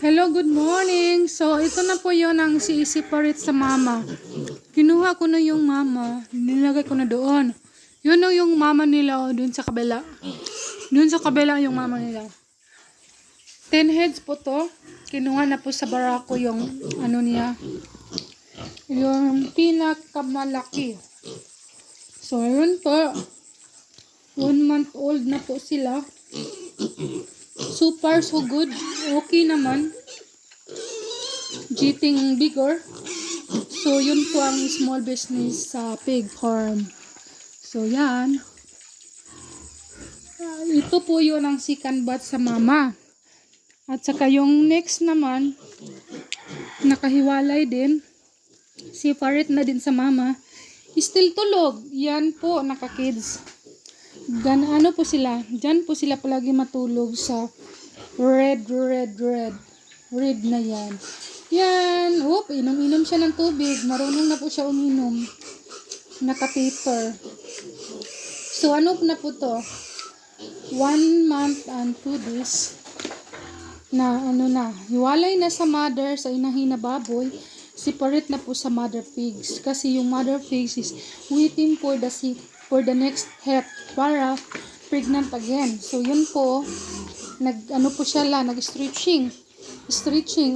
Hello, good morning. So, ito na po yon ang siisiparit sa mama. Kinuha ko na yung mama. Nilagay ko na doon. Yun na yung mama nila doon sa kabila. Doon sa kabila yung mama nila. 10 heads po to. Kinuha na po sa barako yung ano niya. Yung pinakamalaki. So, yun po. 1 month old na po sila. So far, so good. Okay naman. Getting bigger. So, yun po ang small business sa pig farm. So, yan. Ito po yun ang second batch sa mama. At saka yung next naman, nakahiwalay din. Separate na din sa mama. Still tulog. Yan po, naka-kids. Ano po sila? Diyan po sila palagi matulog sa red na yan. Yan. Oop, inom-inom siya ng tubig. Marunong na po siya uminom. Naka-paper. So, ano na po to? 1 month and 2 days na ano na. Hiwalay na sa mother, sa inahin na baboy. Separate na po sa mother pigs. Kasi yung mother pigs is waiting for the next het para pregnant again. So, yun po, nag-ano po siya nag-stretching.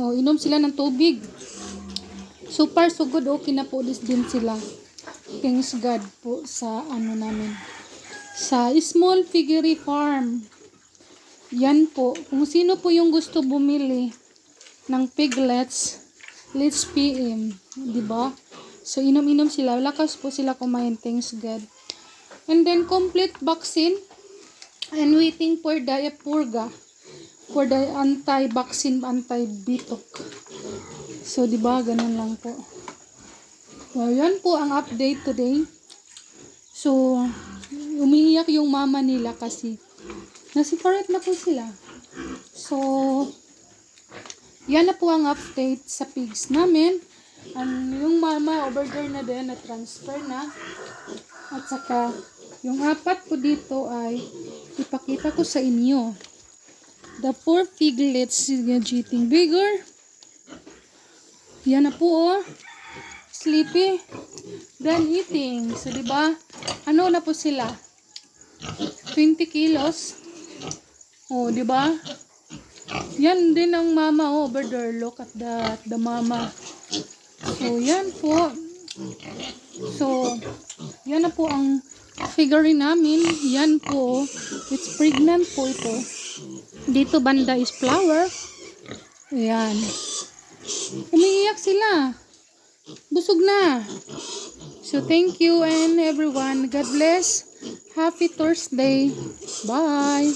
O, inom sila ng tubig. So far, so good. Okay na po din sila. Thanks God po sa ano namin. Sa small piggery farm. Yan po. Kung sino po yung gusto bumili ng piglets, let's PM. Diba? So, inom-inom sila. Lakas po sila kumain. Thanks God. And then, complete vaccine. And waiting for the purga. For the anti-vaccine, anti-bitok. So, diba? Ganun lang po. So, yan po ang update today. So, umiiyak yung mama nila kasi nasiparate na po sila. So, yan na po ang update sa pigs namin. Yung mama over there na din, na-transfer na. At saka, yung apat po dito ay ipakita ko sa inyo. The 4 piglets is getting bigger. Yan na po, oh. Sleepy. Then eating. So, diba? Ano na po sila? 20 kilos. Oh, diba? Yan din ang mama, oh, over there. Look at that. The mama. So, yan po. So, yan na po ang figurine namin. Yan po. It's pregnant po ito. Dito banda is flower. Ayan. Umiiyak sila. Busog na. So, thank you and everyone. God bless. Happy Thursday. Bye.